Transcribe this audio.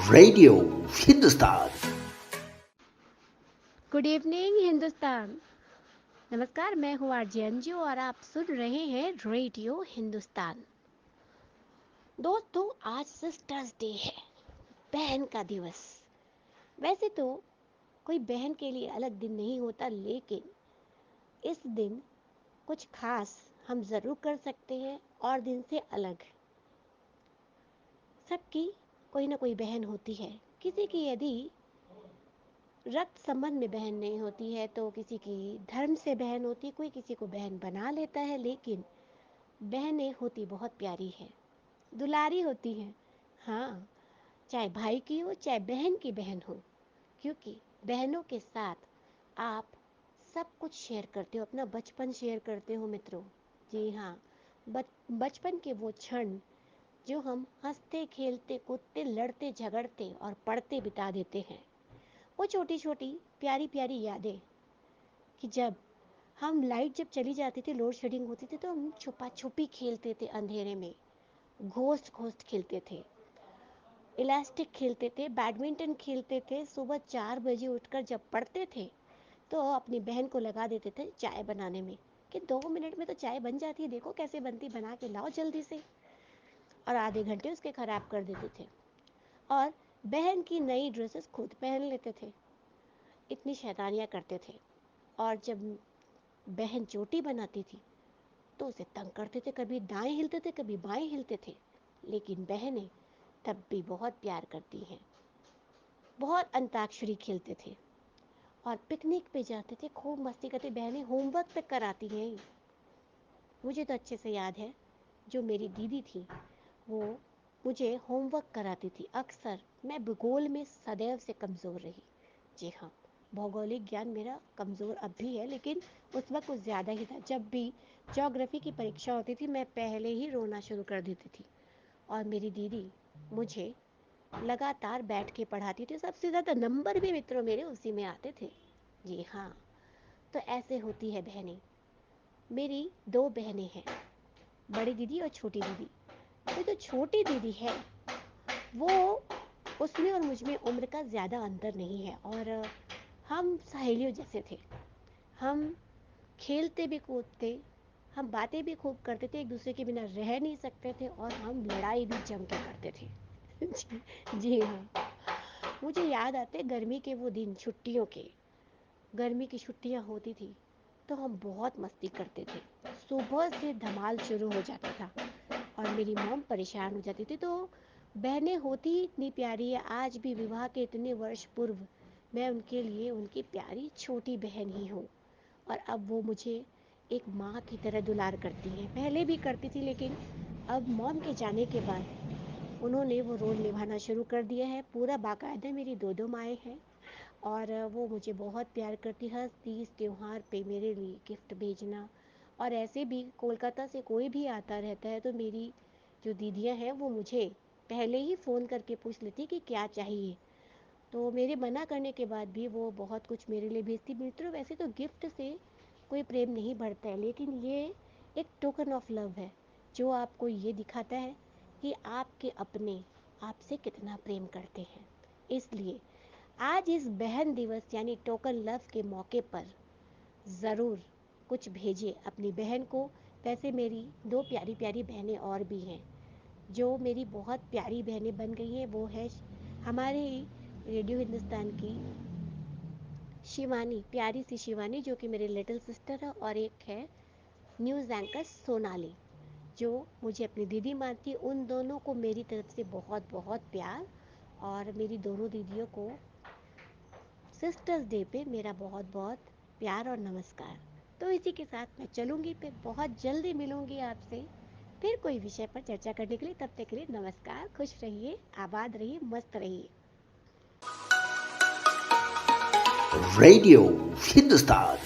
Radio Hindustan. Good evening Hindustan. नमस्कार, मैं हूँ आरजे अंजू और आप सुन रहे हैं रेडियो हिंदुस्तान। दोस्तों, आज सिस्टर्स डे है, बहन का दिवस। वैसे तो कोई बहन के लिए अलग दिन नहीं होता, लेकिन इस दिन कुछ खास हम ज़रूर कर सकते हैं और दिन से अलग। सबकी कोई ना कोई बहन होती है। किसी की यदि रक्त संबंध में बहन नहीं होती है तो किसी की धर्म से बहन होती है, कोई किसी को बहन बना लेता है, लेकिन बहनें होती बहुत प्यारी है, दुलारी होती हैं। हाँ, चाहे भाई की हो चाहे बहन की बहन हो, क्योंकि बहनों के साथ आप सब कुछ शेयर करते हो, अपना बचपन शेयर करते हो मित्रों। जी हाँ, बचपन के वो क्षण जो हम हंसते खेलते कूदते लड़ते झगड़ते और पढ़ते बिता देते हैं, वो छोटी छोटी प्यारी प्यारी यादें। कि जब हम लाइट जब चली जाती थी, लोड शेडिंग होती थी, तो हम छुपा छुपी खेलते थे अंधेरे में, घोस्ट घोस्ट खेलते थे, इलास्टिक खेलते थे, बैडमिंटन खेलते थे। सुबह 4 बजे उठकर जब पढ़ते थे तो अपनी बहन को लगा देते थे चाय बनाने में, कि 2 मिनट में तो चाय बन जाती है, देखो कैसे बनती, बना के लाओ जल्दी से। और आधे घंटे उसके खराब कर देते थे और बहन की नई ड्रेसेस खुद पहन लेते थे। इतनी शैतानियाँ करते थे। और जब बहन चोटी बनाती थी तो उसे तंग करते थे, कभी दाएं हिलते थे कभी बाएं हिलते थे, लेकिन बहनें तब भी बहुत प्यार करती हैं। बहुत अंताक्षरी खेलते थे और पिकनिक पे जाते थे, खूब मस्ती करते। बहनें होमवर्क तक कराती हैं। मुझे तो अच्छे से याद है, जो मेरी दीदी थी वो मुझे होमवर्क कराती थी अक्सर। मैं भूगोल में सदैव से कमज़ोर रही। जी हाँ, भौगोलिक ज्ञान मेरा कमज़ोर अब भी है, लेकिन उस वक्त कुछ ज़्यादा ही था। जब भी ज्योग्राफी की परीक्षा होती थी, मैं पहले ही रोना शुरू कर देती थी और मेरी दीदी मुझे लगातार बैठ के पढ़ाती थी। सबसे ज़्यादा नंबर भी मित्रों मेरे उसी में आते थे। जी हाँ, तो ऐसे होती है बहनें। मेरी दो बहनें हैं, बड़ी दीदी और छोटी दीदी। ये तो छोटी दीदी है, वो उसमें और मुझ में उम्र का ज़्यादा अंतर नहीं है और हम सहेलियों जैसे थे। हम खेलते भी कूदते, हम बातें भी खूब करते थे, एक दूसरे के बिना रह नहीं सकते थे और हम लड़ाई भी जम के करते थे। जी हाँ, मुझे याद आते गर्मी के वो दिन, छुट्टियों के। गर्मी की छुट्टियाँ होती थी तो हम बहुत मस्ती करते थे। सुबह से धमाल शुरू हो जाता था और मेरी मॉम परेशान हो जाती थी। तो बहनें होती ही इतनी प्यारी है। आज भी विवाह के इतने वर्ष पूर्व मैं उनके लिए उनकी प्यारी छोटी बहन ही हूँ और अब वो मुझे एक माँ की तरह दुलार करती हैं। पहले भी करती थी, लेकिन अब मॉम के जाने के बाद उन्होंने वो रोल निभाना शुरू कर दिया है। पूरा बाकायदा मेरी दो दो माएँ हैं और वो मुझे बहुत प्यार करती। हर तीज त्योहार पे मेरे लिए गिफ्ट भेजना, और ऐसे भी कोलकाता से कोई भी आता रहता है तो मेरी जो दीदियाँ हैं वो मुझे पहले ही फ़ोन करके पूछ लेती कि क्या चाहिए। तो मेरे मना करने के बाद भी वो बहुत कुछ मेरे लिए भेजती। मित्रों, वैसे तो गिफ्ट से कोई प्रेम नहीं बढ़ता है, लेकिन ये एक टोकन ऑफ लव है जो आपको ये दिखाता है कि आपके अपने आपसे कितना प्रेम करते हैं। इसलिए आज इस बहन दिवस यानी टोकन लव के मौके पर ज़रूर कुछ भेजिए अपनी बहन को। वैसे मेरी दो प्यारी प्यारी बहनें और भी हैं जो मेरी बहुत प्यारी बहनें बन गई हैं। वो है हमारे ही रेडियो हिंदुस्तान की शिवानी, प्यारी सी शिवानी, जो कि मेरी लिटिल सिस्टर है, और एक है न्यूज़ एंकर सोनाली, जो मुझे अपनी दीदी मानती है। उन दोनों को मेरी तरफ से बहुत बहुत प्यार, और मेरी दोनों दीदियों को सिस्टर्स डे पे मेरा बहुत बहुत प्यार और नमस्कार। तो इसी के साथ मैं चलूँगी, फिर बहुत जल्दी मिलूँगी आपसे फिर कोई विषय पर चर्चा करने के लिए। तब तक के लिए नमस्कार, खुश रहिए, आबाद रहिए, मस्त रहिए। रेडियो हिंदुस्तान।